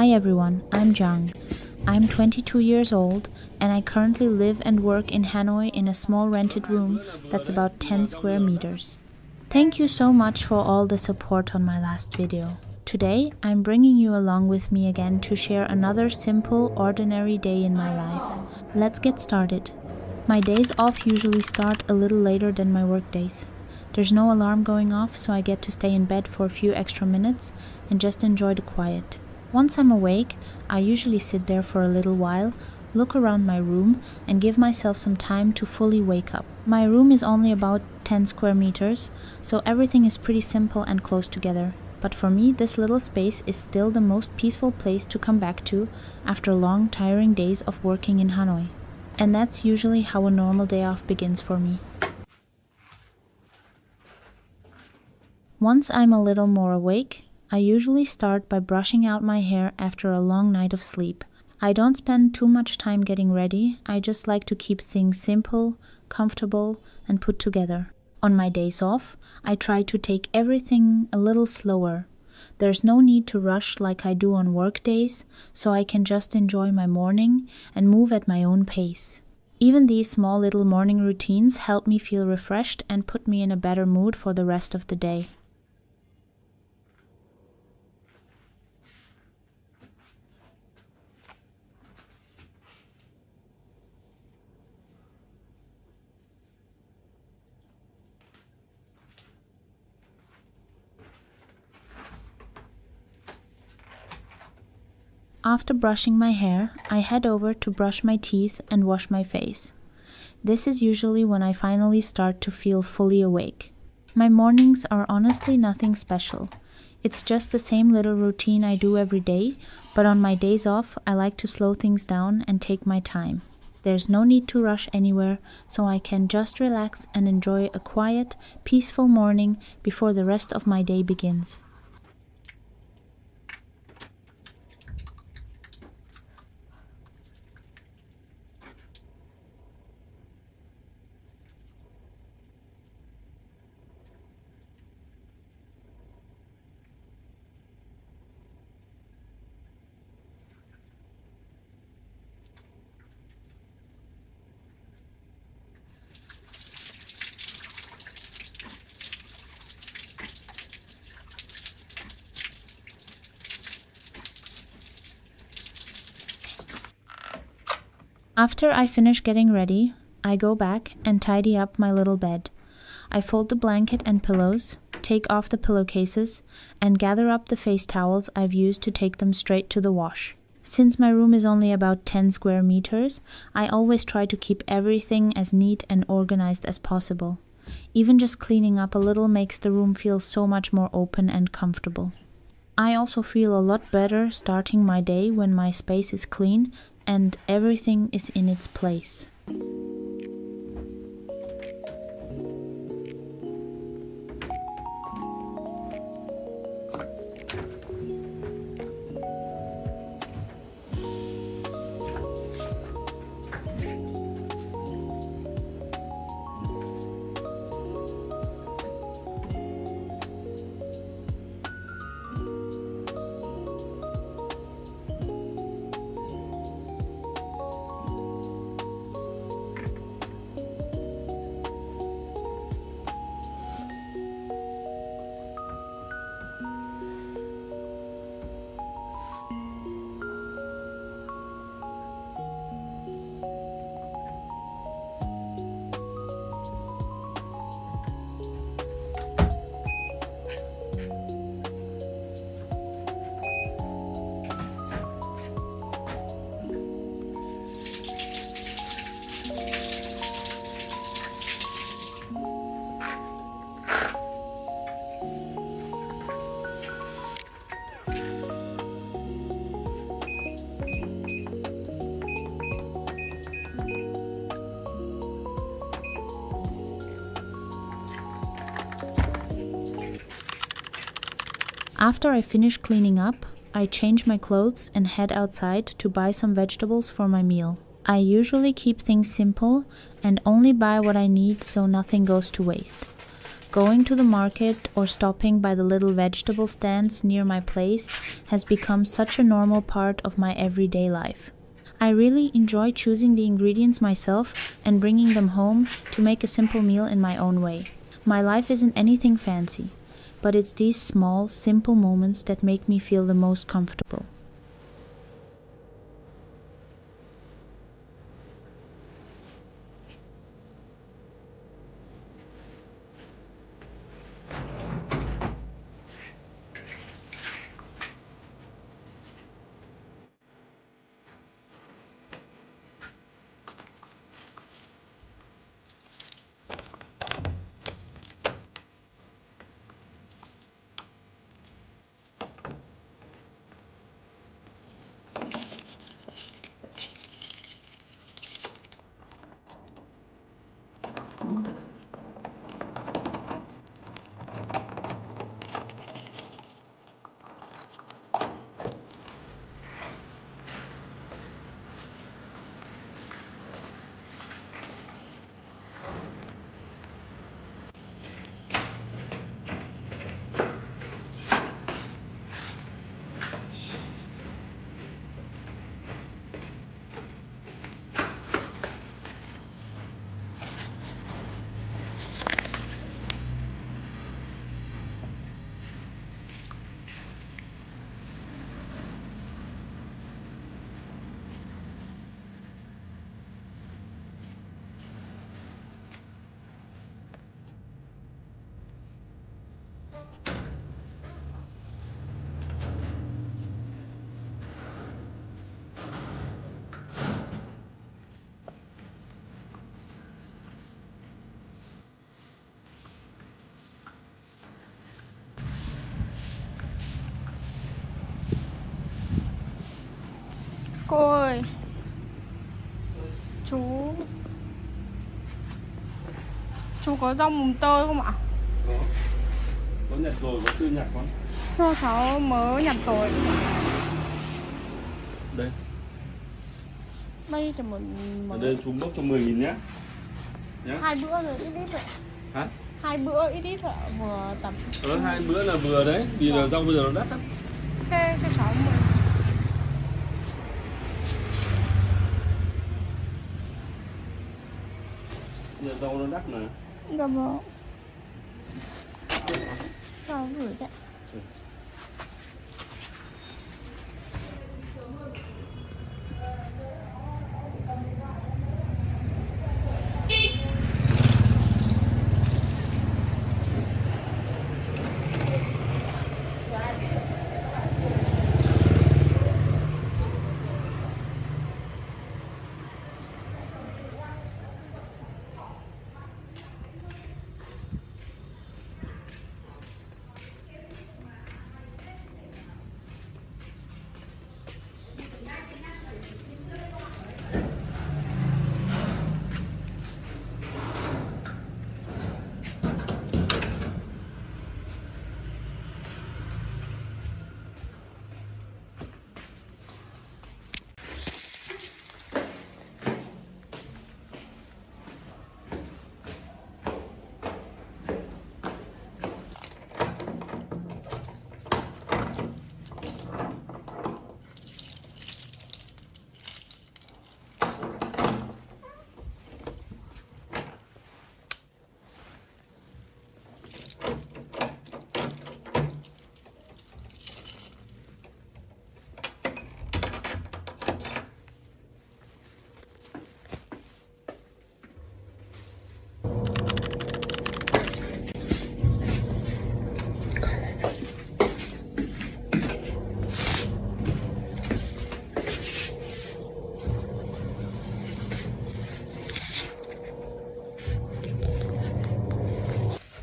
Hi everyone, I'm Giang. I'm 22 years old and I currently live and work in Hanoi in a small rented room that's about 10 square meters. Thank you so much for all the support on my last video. Today, I'm bringing you along with me again to share another simple, ordinary day in my life. Let's get started. My days off usually start a little later than my work days. There's no alarm going off, so I get to stay in bed for a few extra minutes and just enjoy the quiet. Once I'm awake, I usually sit there for a little while, look around my room, and give myself some time to fully wake up. My room is only about 10 square meters, so everything is pretty simple and close together. But for me, this little space is still the most peaceful place to come back to after long, tiring days of working in Hanoi. And that's usually how a normal day off begins for me. Once I'm a little more awake, I usually start by brushing out my hair after a long night of sleep. I don't spend too much time getting ready, I just like to keep things simple, comfortable, and put together. On my days off, I try to take everything a little slower. There's no need to rush like I do on work days, so I can just enjoy my morning and move at my own pace. Even these small little morning routines help me feel refreshed and put me in a better mood for the rest of the day. After brushing my hair, I head over to brush my teeth and wash my face. This is usually when I finally start to feel fully awake. My mornings are honestly nothing special. It's just the same little routine I do every day, but on my days off, I like to slow things down and take my time. There's no need to rush anywhere, so I can just relax and enjoy a quiet, peaceful morning before the rest of my day begins. After I finish getting ready, I go back and tidy up my little bed. I fold the blanket and pillows, take off the pillowcases, and gather up the face towels I've used to take them straight to the wash. Since my room is only about 10 square meters, I always try to keep everything as neat and organized as possible. Even just cleaning up a little makes the room feel so much more open and comfortable. I also feel a lot better starting my day when my space is clean and everything is in its place. After I finish cleaning up, I change my clothes and head outside to buy some vegetables for my meal. I usually keep things simple and only buy what I need so nothing goes to waste. Going to the market or stopping by the little vegetable stands near my place has become such a normal part of my everyday life. I really enjoy choosing the ingredients myself and bringing them home to make a simple meal in my own way. My life isn't anything fancy, but it's these small, simple moments that make me feel the most comfortable. Cô ơi, chú chú có rau mùng tơi không ạ? Có nhặt rồi, có chưa nhặt không? Cho cháu mới nhặt rồi. Đây, Đây thì một ở đây chú bốc cho 10.000 nhé. Nhá. 2 bữa rồi ít ít rồi. Hả? 2 bữa ít ít rồi, vừa tầm. 2 bữa là vừa đấy, vì là rau bây giờ nó đắt lắm. Thế cho cháu 10. Bây giờ rau nó đắt mà. Dạ vâng. Cháu gửi đấy.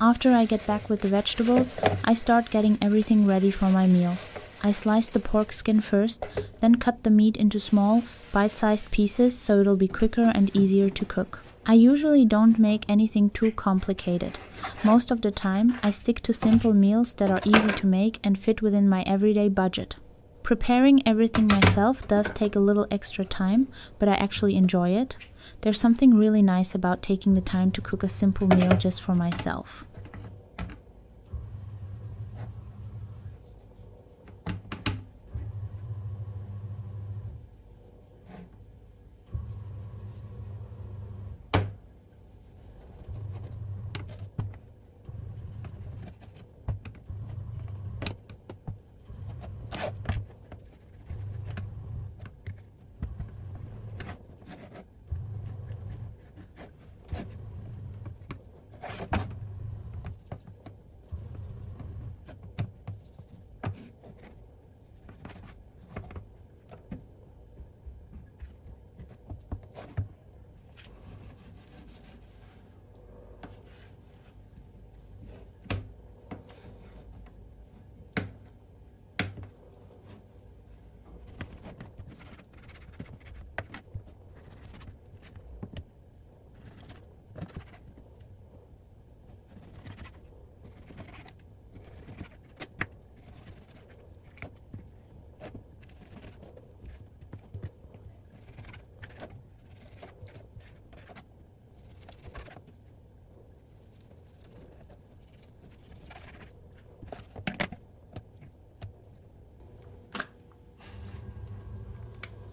After I get back with the vegetables, I start getting everything ready for my meal. I slice the pork skin first, then cut the meat into small, bite-sized pieces so it'll be quicker and easier to cook. I usually don't make anything too complicated. Most of the time, I stick to simple meals that are easy to make and fit within my everyday budget. Preparing everything myself does take a little extra time, but I actually enjoy it. There's something really nice about taking the time to cook a simple meal just for myself.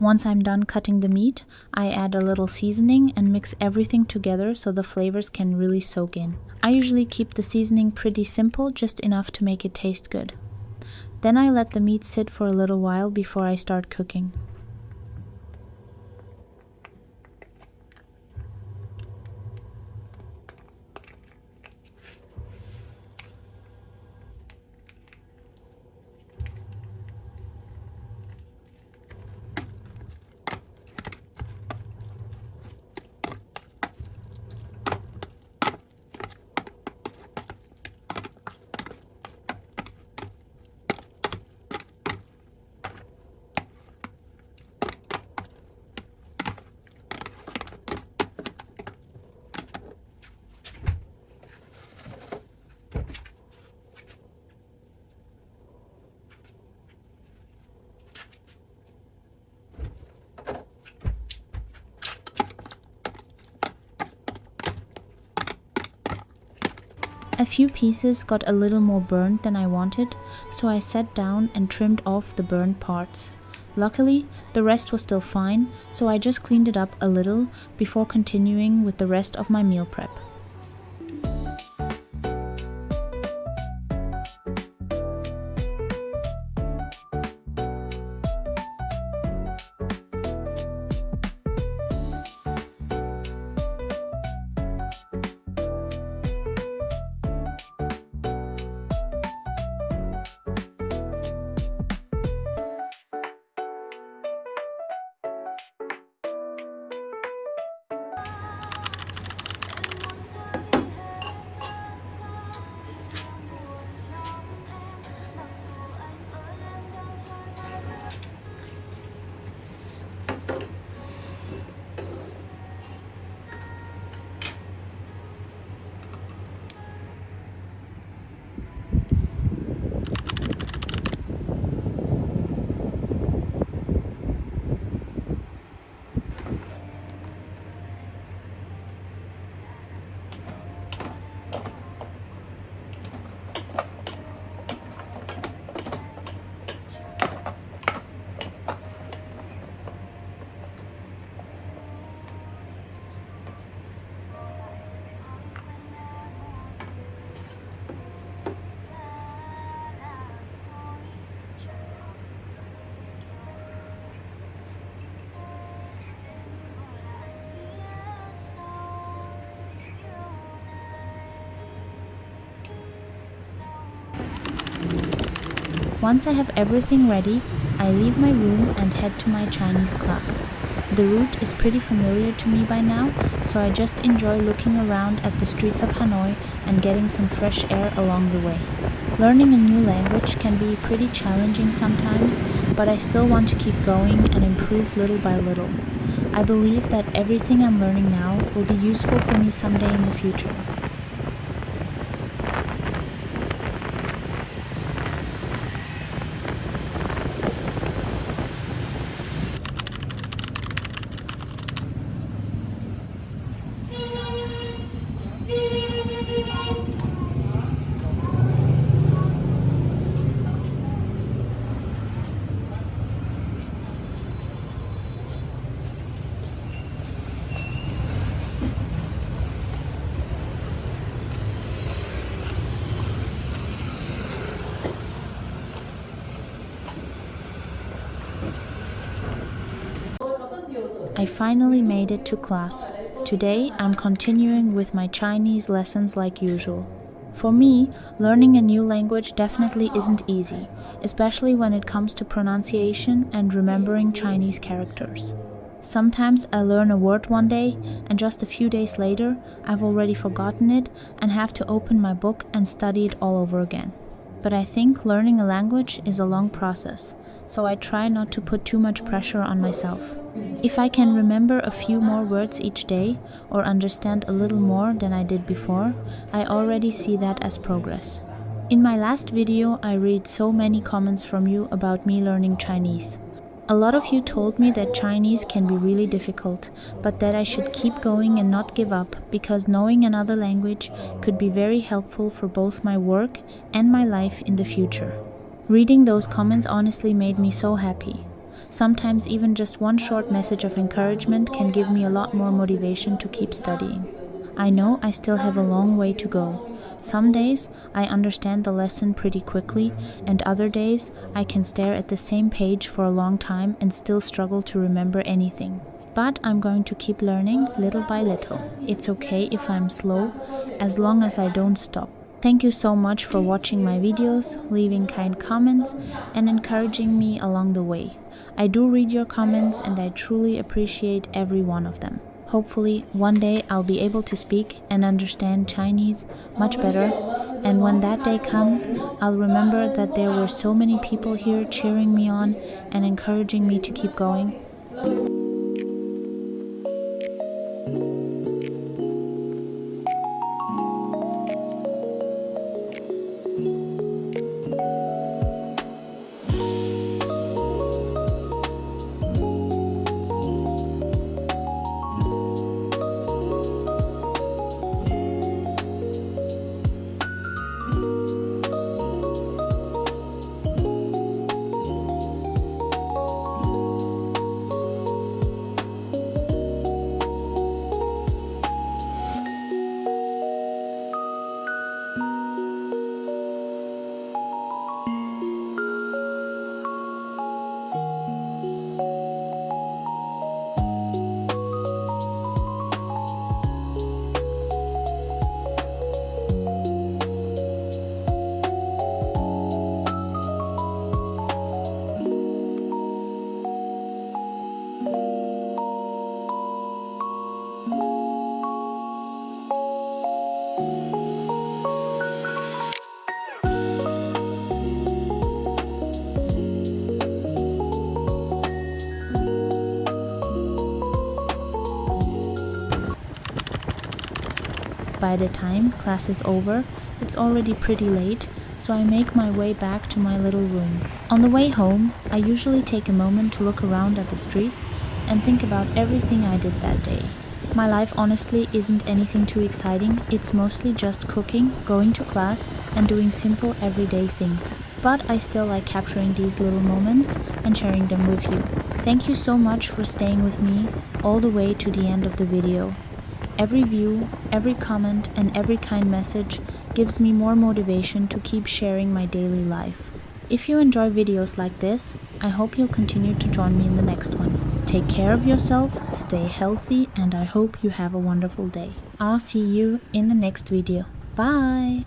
Once I'm done cutting the meat, I add a little seasoning and mix everything together so the flavors can really soak in. I usually keep the seasoning pretty simple, just enough to make it taste good. Then I let the meat sit for a little while before I start cooking. A few pieces got a little more burnt than I wanted, so I sat down and trimmed off the burnt parts. Luckily, the rest was still fine, so I just cleaned it up a little before continuing with the rest of my meal prep. Once I have everything ready, I leave my room and head to my Chinese class. The route is pretty familiar to me by now, so I just enjoy looking around at the streets of Hanoi and getting some fresh air along the way. Learning a new language can be pretty challenging sometimes, but I still want to keep going and improve little by little. I believe that everything I'm learning now will be useful for me someday in the future. I finally made it to class. Today, I'm continuing with my Chinese lessons like usual. For me, learning a new language definitely isn't easy, especially when it comes to pronunciation and remembering Chinese characters. Sometimes I learn a word one day, and just a few days later, I've already forgotten it and have to open my book and study it all over again. But I think learning a language is a long process, so I try not to put too much pressure on myself. If I can remember a few more words each day or understand a little more than I did before, I already see that as progress. In my last video, I read so many comments from you about me learning Chinese. A lot of you told me that Chinese can be really difficult, but that I should keep going and not give up because knowing another language could be very helpful for both my work and my life in the future. Reading those comments honestly made me so happy. Sometimes even just one short message of encouragement can give me a lot more motivation to keep studying. I know I still have a long way to go. Some days I understand the lesson pretty quickly, and other days I can stare at the same page for a long time and still struggle to remember anything. But I'm going to keep learning little by little. It's okay if I'm slow, as long as I don't stop. Thank you so much for watching my videos, leaving kind comments, and encouraging me along the way. I do read your comments and I truly appreciate every one of them. Hopefully, one day I'll be able to speak and understand Chinese much better, and when that day comes, I'll remember that there were so many people here cheering me on and encouraging me to keep going. By the time class is over, it's already pretty late, so I make my way back to my little room. On the way home, I usually take a moment to look around at the streets and think about everything I did that day. My life honestly isn't anything too exciting, it's mostly just cooking, going to class, and doing simple everyday things. But I still like capturing these little moments and sharing them with you. Thank you so much for staying with me all the way to the end of the video. Every view, every comment, and every kind message gives me more motivation to keep sharing my daily life. If you enjoy videos like this, I hope you'll continue to join me in the next one. Take care of yourself, stay healthy, and I hope you have a wonderful day. I'll see you in the next video. Bye!